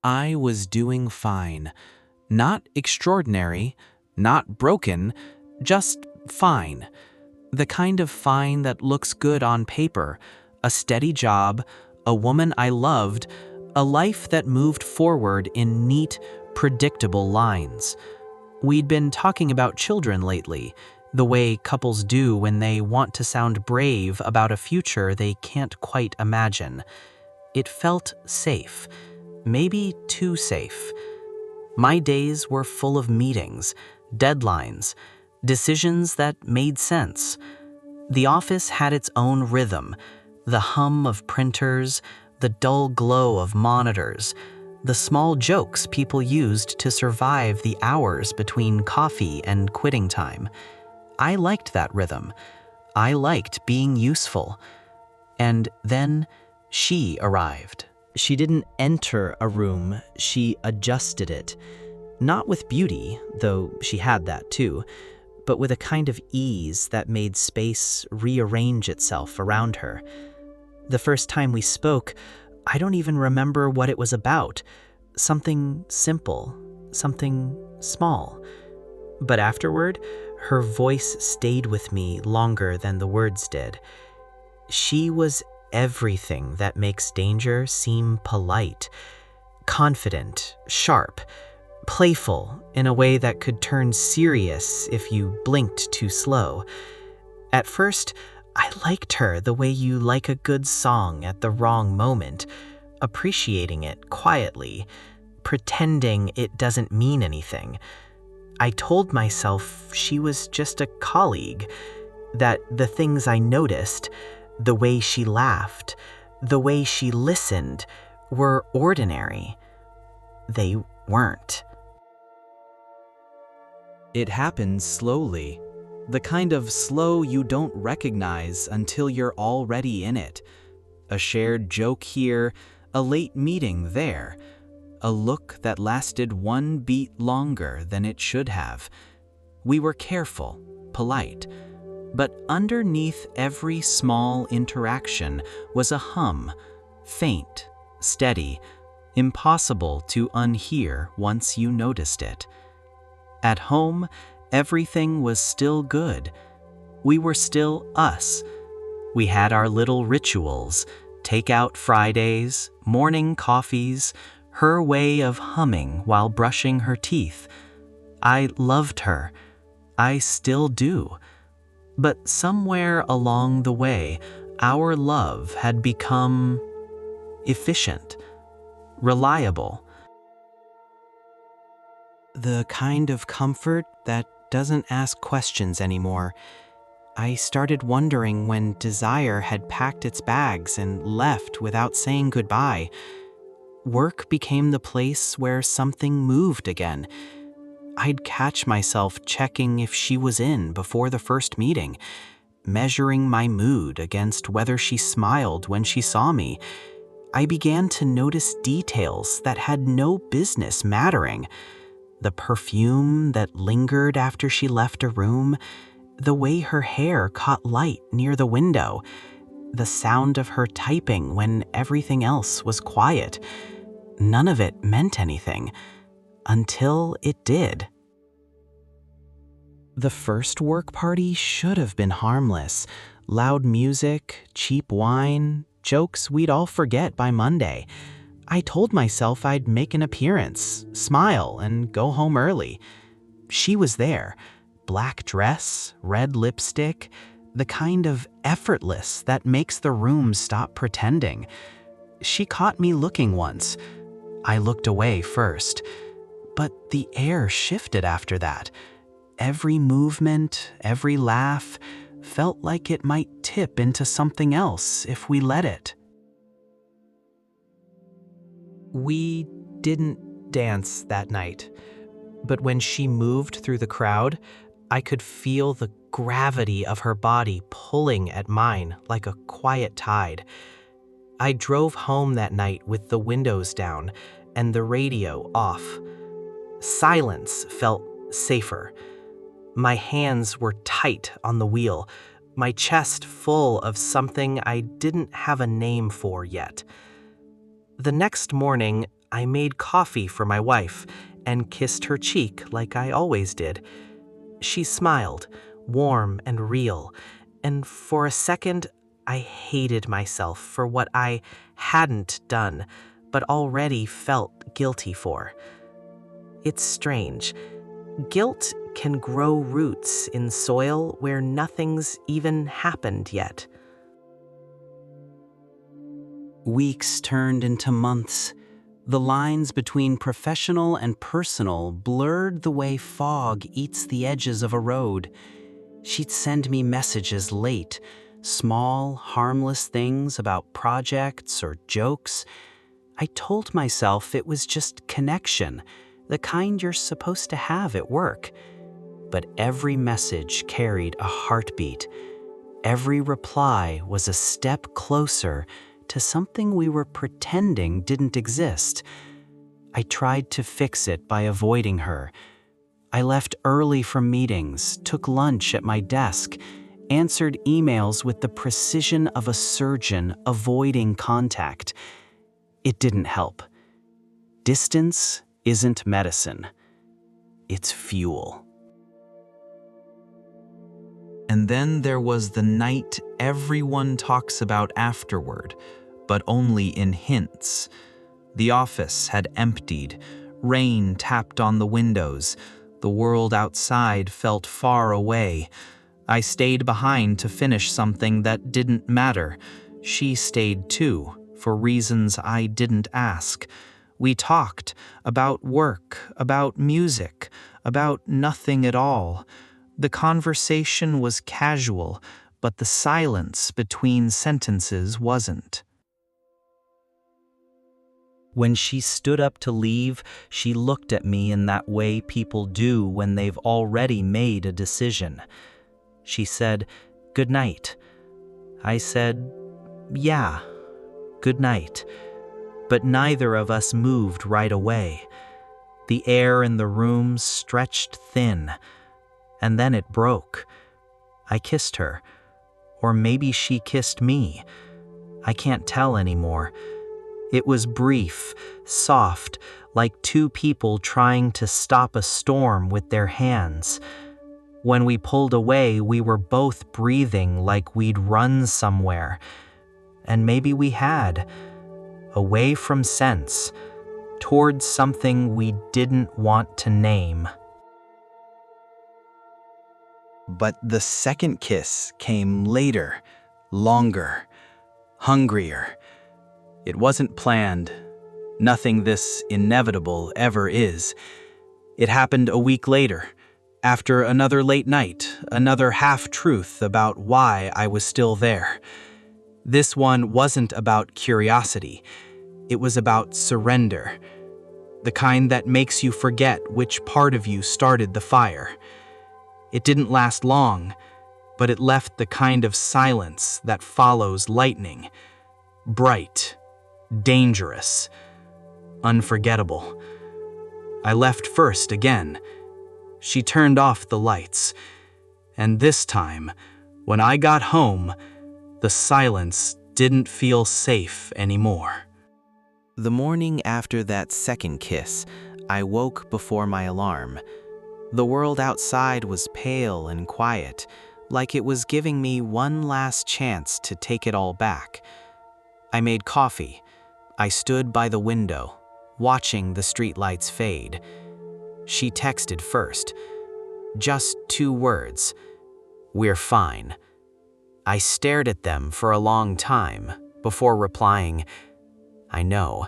I was doing fine. Not extraordinary, not broken, just fine. The kind of fine that looks good on paper, a steady job, a woman I loved, a life that moved forward in neat, predictable lines. We'd been talking about children lately, the way couples do when they want to sound brave about a future they can't quite imagine. It felt safe, maybe too safe. My days were full of meetings, deadlines, decisions that made sense. The office had its own rhythm, the hum of printers, the dull glow of monitors, the small jokes people used to survive the hours between coffee and quitting time. I liked that rhythm. I liked being useful. And then she arrived. She didn't enter a room, she adjusted it. Not with beauty, though she had that too, but with a kind of ease that made space rearrange itself around her. The first time we spoke, I don't even remember what it was about. Something simple, something small. But afterward, her voice stayed with me longer than the words did. She was everything that makes danger seem polite, confident, sharp, playful in a way that could turn serious if you blinked too slow. At first, I liked her the way you like a good song at the wrong moment, appreciating it quietly, pretending it doesn't mean anything. I told myself she was just a colleague, that the things I noticed, the way she laughed, the way she listened, were ordinary. They weren't. It happens slowly. The kind of slow you don't recognize until you're already in it. A shared joke here, a late meeting there, a look that lasted one beat longer than it should have. We were careful, polite, but underneath every small interaction was a hum, faint, steady, impossible to unhear once you noticed it. At home, everything was still good. We were still us. We had our little rituals, takeout Fridays, morning coffees, her way of humming while brushing her teeth. I loved her. I still do. But somewhere along the way, our love had become efficient, reliable. The kind of comfort that doesn't ask questions anymore. I started wondering when desire had packed its bags and left without saying goodbye. Work became the place where something moved again. I'd catch myself checking if she was in before the first meeting, measuring my mood against whether she smiled when she saw me. I began to notice details that had no business mattering. The perfume that lingered after she left a room, the way her hair caught light near the window, the sound of her typing when everything else was quiet. None of it meant anything, until it did. The first work party should have been harmless. Loud music, cheap wine, jokes we'd all forget by Monday. I told myself I'd make an appearance, smile, and go home early. She was there. Black dress, red lipstick, the kind of effortless that makes the room stop pretending. She caught me looking once. I looked away first, but the air shifted after that. Every movement, every laugh felt like it might tip into something else if we let it. We didn't dance that night, but when she moved through the crowd, I could feel the gravity of her body pulling at mine like a quiet tide. I drove home that night with the windows down and the radio off. Silence felt safer. My hands were tight on the wheel, my chest full of something I didn't have a name for yet. The next morning, I made coffee for my wife and kissed her cheek like I always did. She smiled, warm and real, and for a second I hated myself for what I hadn't done, but already felt guilty for. It's strange. Guilt can grow roots in soil where nothing's even happened yet. Weeks turned into months. The lines between professional and personal blurred the way fog eats the edges of a road. She'd send me messages late, small, harmless things about projects or jokes. I told myself it was just connection, the kind you're supposed to have at work. But every message carried a heartbeat. Every reply was a step closer to something we were pretending didn't exist. I tried to fix it by avoiding her. I left early from meetings, took lunch at my desk, answered emails with the precision of a surgeon avoiding contact. It didn't help. Distance isn't medicine. It's fuel. And then there was the night everyone talks about afterward, but only in hints. The office had emptied. Rain tapped on the windows. The world outside felt far away. I stayed behind to finish something that didn't matter. She stayed too, for reasons I didn't ask. We talked about work, about music, about nothing at all. The conversation was casual, but the silence between sentences wasn't. When she stood up to leave, she looked at me in that way people do when they've already made a decision. She said, "Good night." I said, "Yeah, good night." But neither of us moved right away. The air in the room stretched thin, and then it broke. I kissed her, or maybe she kissed me. I can't tell anymore. It was brief, soft, like two people trying to stop a storm with their hands. When we pulled away, we were both breathing like we'd run somewhere. And maybe we had. Away from sense, towards something we didn't want to name. But the second kiss came later, longer, hungrier. It wasn't planned. Nothing this inevitable ever is. It happened a week later, after another late night, another half-truth about why I was still there. This one wasn't about curiosity. It was about surrender, the kind that makes you forget which part of you started the fire. It didn't last long, but it left the kind of silence that follows lightning. Bright, dangerous, unforgettable. I left first again. She turned off the lights, and this time, when I got home, the silence didn't feel safe anymore. The morning after that second kiss, I woke before my alarm. The world outside was pale and quiet, like it was giving me one last chance to take it all back. I made coffee. I stood by the window, watching the streetlights fade. She texted first. Just 2 words. "We're fine." I stared at them for a long time before replying, "I know,"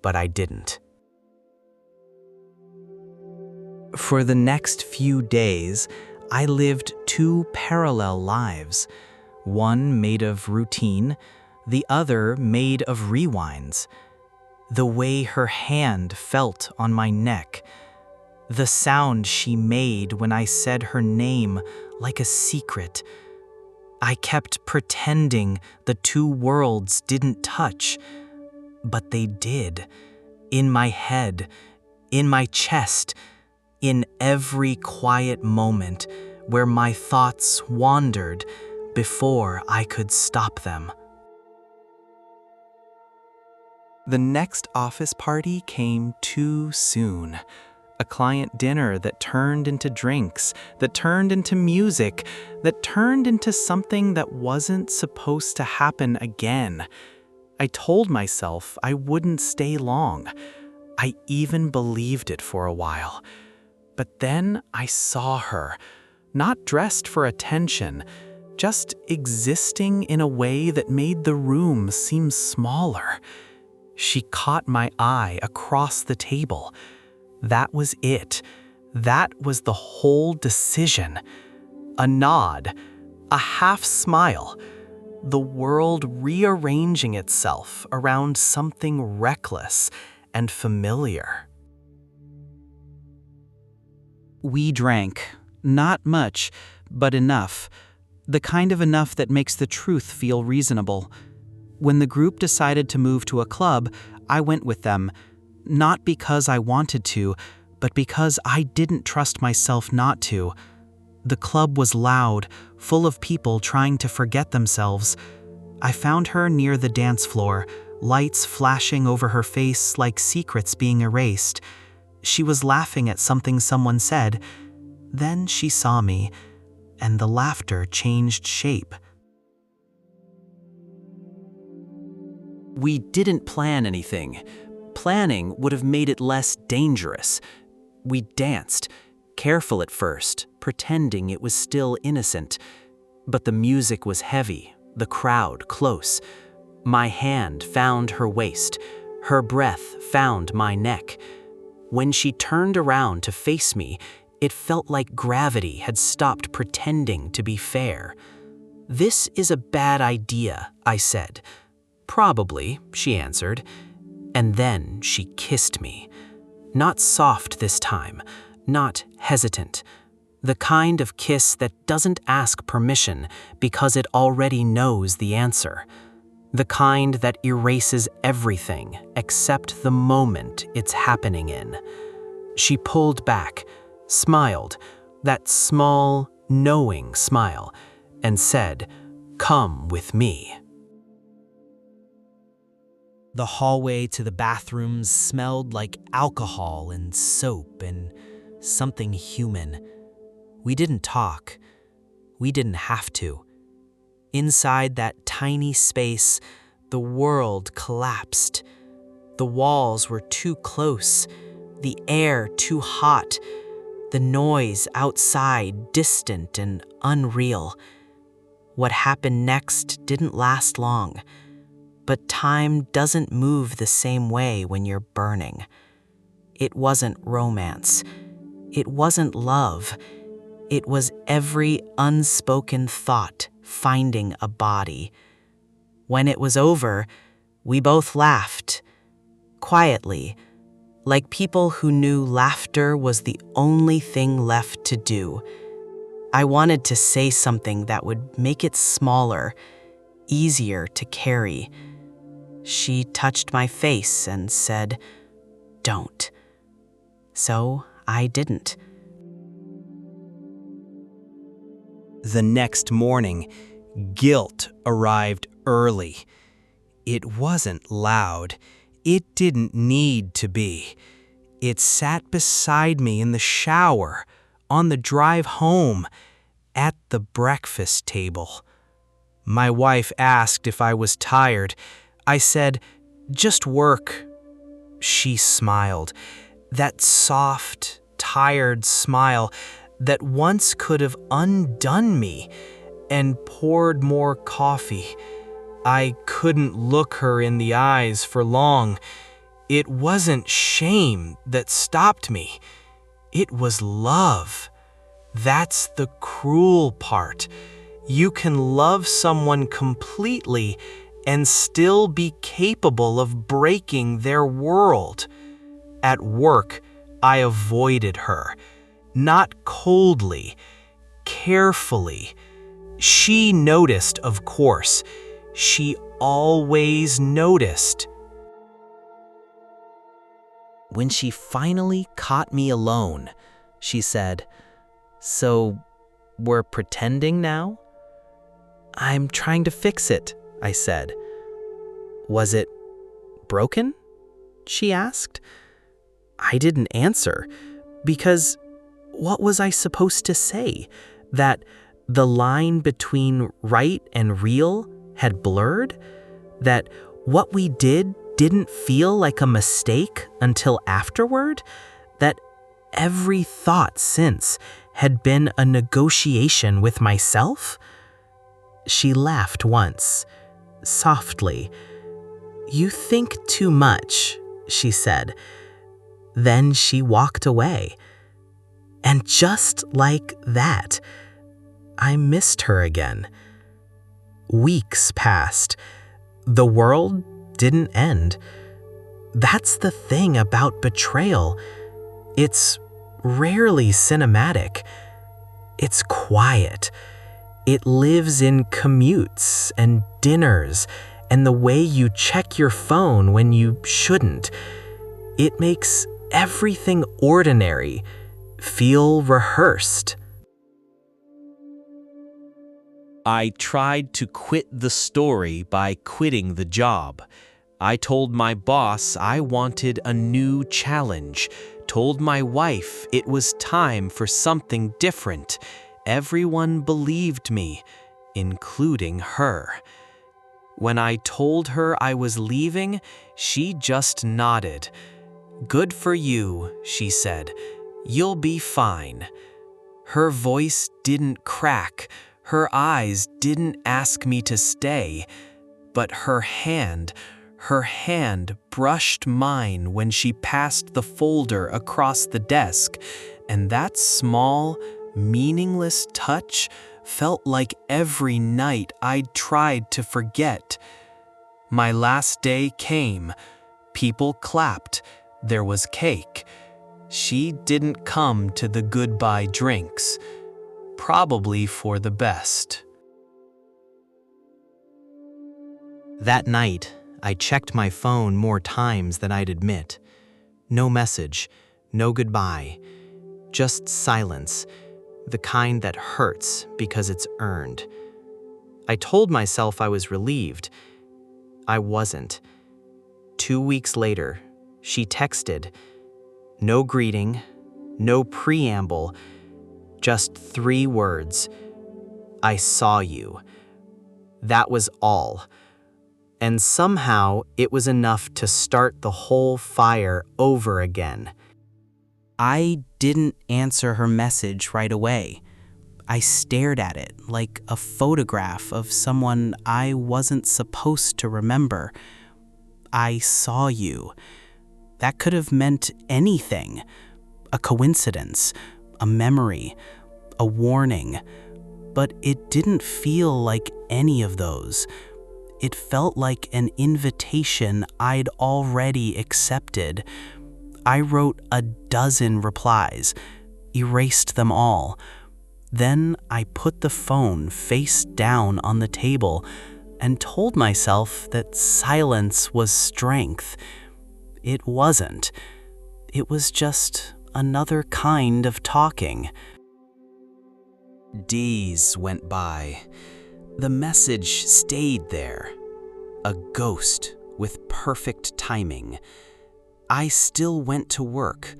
but I didn't. For the next few days, I lived 2 parallel lives, one made of routine, the other made of rewinds. The way her hand felt on my neck, the sound she made when I said her name like a secret. I kept pretending the 2 worlds didn't touch, but they did. In my head, in my chest, in every quiet moment where my thoughts wandered before I could stop them. The next office party came too soon. A client dinner that turned into drinks, that turned into music, that turned into something that wasn't supposed to happen again. I told myself I wouldn't stay long. I even believed it for a while. But then I saw her, not dressed for attention, just existing in a way that made the room seem smaller. She caught my eye across the table. That was it. That was the whole decision. A nod, a half smile, the world rearranging itself around something reckless and familiar. We drank. Not much, but enough. The kind of enough that makes the truth feel reasonable. When the group decided to move to a club, I went with them. Not because I wanted to, but because I didn't trust myself not to. The club was loud, full of people trying to forget themselves. I found her near the dance floor, lights flashing over her face like secrets being erased. She was laughing at something someone said. Then she saw me, and the laughter changed shape. We didn't plan anything. Planning would have made it less dangerous. We danced, careful at first, pretending it was still innocent. But the music was heavy, the crowd close. My hand found her waist. Her breath found my neck. When she turned around to face me, it felt like gravity had stopped pretending to be fair. "This is a bad idea," I said. "Probably," she answered. And then she kissed me. Not soft this time, not hesitant. The kind of kiss that doesn't ask permission because it already knows the answer. The kind that erases everything except the moment it's happening in. She pulled back, smiled, that small, knowing smile, and said, "Come with me." The hallway to the bathrooms smelled like alcohol and soap and something human. We didn't talk. We didn't have to. Inside that tiny space, the world collapsed. The walls were too close, the air too hot, the noise outside distant and unreal. What happened next didn't last long. But time doesn't move the same way when you're burning. It wasn't romance. It wasn't love. It was every unspoken thought finding a body. When it was over, we both laughed. Quietly, like people who knew laughter was the only thing left to do. I wanted to say something that would make it smaller, easier to carry. She touched my face and said, "Don't." So I didn't. The next morning, guilt arrived early. It wasn't loud. It didn't need to be. It sat beside me in the shower, on the drive home, at the breakfast table. My wife asked if I was tired. I said, "Just work." She smiled, that soft, tired smile that once could have undone me, and poured more coffee. I couldn't look her in the eyes for long. It wasn't shame that stopped me. It was love. That's the cruel part. You can love someone completely and still be capable of breaking their world. At work, I avoided her. Not coldly, carefully. She noticed, of course. She always noticed. When she finally caught me alone, she said, "So, we're pretending now?" "I'm trying to fix it," I said. "Was it broken?" she asked. I didn't answer, because what was I supposed to say? That the line between right and real had blurred? That what we did didn't feel like a mistake until afterward? That every thought since had been a negotiation with myself? She laughed once, softly. "You think too much," she said. Then she walked away. And just like that, I missed her again. Weeks passed. The world didn't end. That's the thing about betrayal. It's rarely cinematic. It's quiet. It lives in commutes and dinners and the way you check your phone when you shouldn't. It makes everything ordinary feel rehearsed. I tried to quit the story by quitting the job. I told my boss I wanted a new challenge, told my wife it was time for something different. Everyone believed me, including her. When I told her I was leaving, she just nodded. "Good for you," she said. "You'll be fine." Her voice didn't crack. Her eyes didn't ask me to stay. But her hand brushed mine when she passed the folder across the desk, and that small, meaningless touch felt like every night I'd tried to forget. My last day came. People clapped. There was cake. She didn't come to the goodbye drinks, probably for the best. That night, I checked my phone more times than I'd admit. No message, no goodbye, just silence, the kind that hurts because it's earned. I told myself I was relieved. I wasn't. 2 weeks later, she texted. No greeting, no preamble, just 3 words. "I saw you." That was all. And somehow it was enough to start the whole fire over again. I didn't answer her message right away. I stared at it like a photograph of someone I wasn't supposed to remember. "I saw you." That could have meant anything. A coincidence, a memory, a warning. But it didn't feel like any of those. It felt like an invitation I'd already accepted. I wrote a dozen replies, erased them all. Then I put the phone face down on the table and told myself that silence was strength. It wasn't. It was just another kind of talking. Days went by. The message stayed there. A ghost with perfect timing. I still went to work,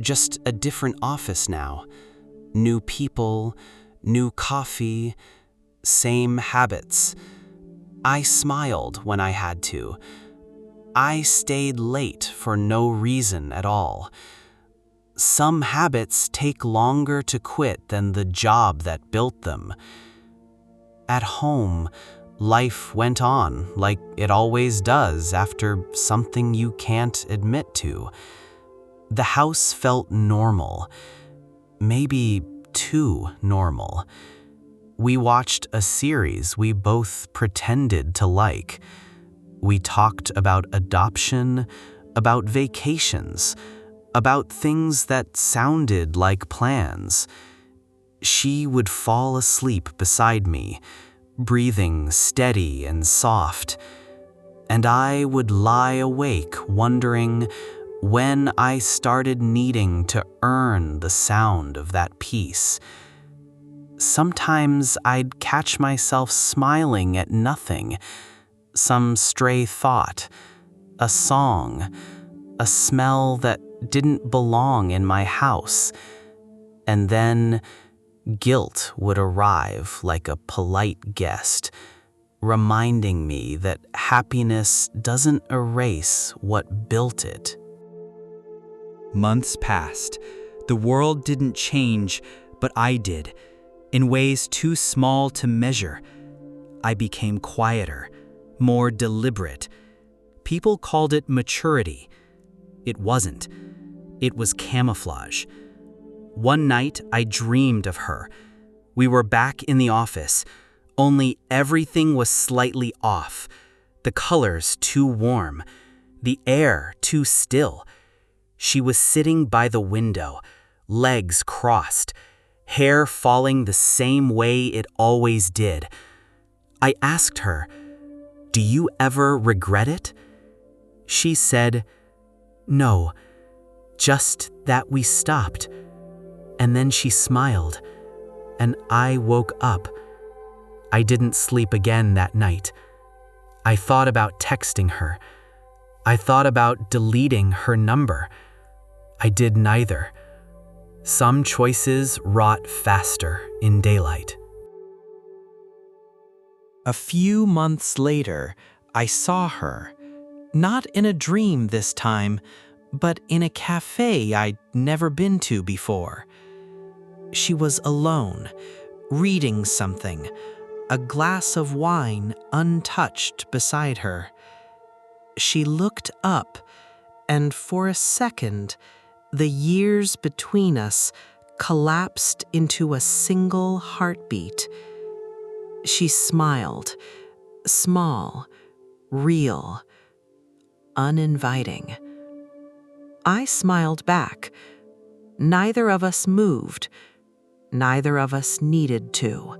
just a different office now. New people, new coffee, same habits. I smiled when I had to. I stayed late for no reason at all. Some habits take longer to quit than the job that built them. At home, life went on like it always does after something you can't admit to. The house felt normal, maybe too normal. We watched a series we both pretended to like. We talked about adoption, about vacations, about things that sounded like plans. She would fall asleep beside me, breathing steady and soft, and I would lie awake wondering when I started needing to earn the sound of that peace. Sometimes I'd catch myself smiling at nothing, some stray thought, a song, a smell that didn't belong in my house. And then guilt would arrive like a polite guest, reminding me that happiness doesn't erase what built it. Months passed. The world didn't change, but I did, in ways too small to measure. I became quieter, more deliberate. People called it maturity. It wasn't. It was camouflage. One night, I dreamed of her. We were back in the office, only everything was slightly off. The colors too warm, the air too still. She was sitting by the window, legs crossed, hair falling the same way it always did. I asked her, "Do you ever regret it?" She said, "No, just that we stopped." And then she smiled, and I woke up. I didn't sleep again that night. I thought about texting her. I thought about deleting her number. I did neither. Some choices rot faster in daylight. A few months later, I saw her, not in a dream this time, but in a cafe I'd never been to before. She was alone, reading something, a glass of wine untouched beside her. She looked up, and for a second, the years between us collapsed into a single heartbeat. She smiled, small, real, uninviting. I smiled back. Neither of us moved. Neither of us needed to.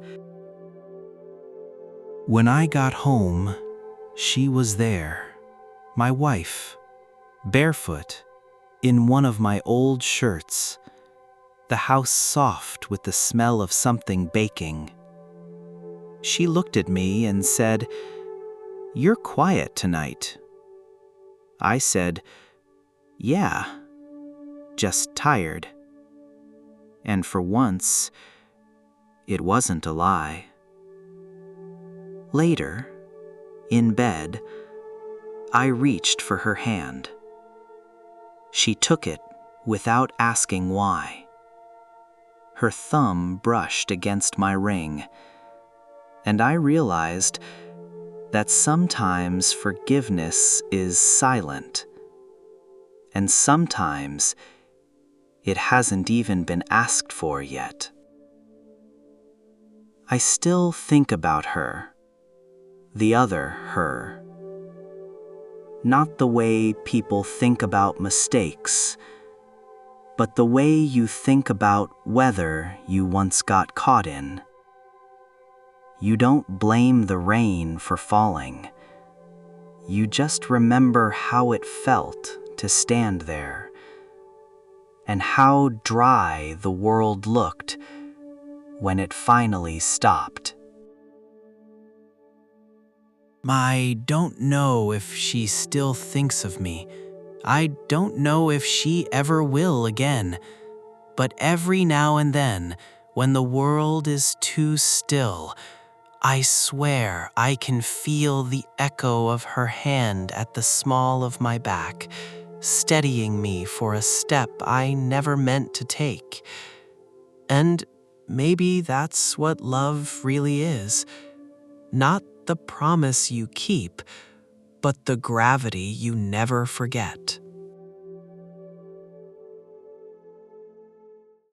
When I got home, she was there, my wife, barefoot, in one of my old shirts, the house soft with the smell of something baking. She looked at me and said, "You're quiet tonight." I said, "Yeah, just tired." And for once, it wasn't a lie. Later, in bed, I reached for her hand. She took it without asking why. Her thumb brushed against my ring, and I realized that sometimes forgiveness is silent, and sometimes it hasn't even been asked for yet. I still think about her, the other her. Not the way people think about mistakes, but the way you think about weather you once got caught in. You don't blame the rain for falling. You just remember how it felt to stand there, and how dry the world looked when it finally stopped. I don't know if she still thinks of me. I don't know if she ever will again. But every now and then, when the world is too still, I swear I can feel the echo of her hand at the small of my back, steadying me for a step I never meant to take. And maybe that's what love really is. Not the promise you keep, but the gravity you never forget.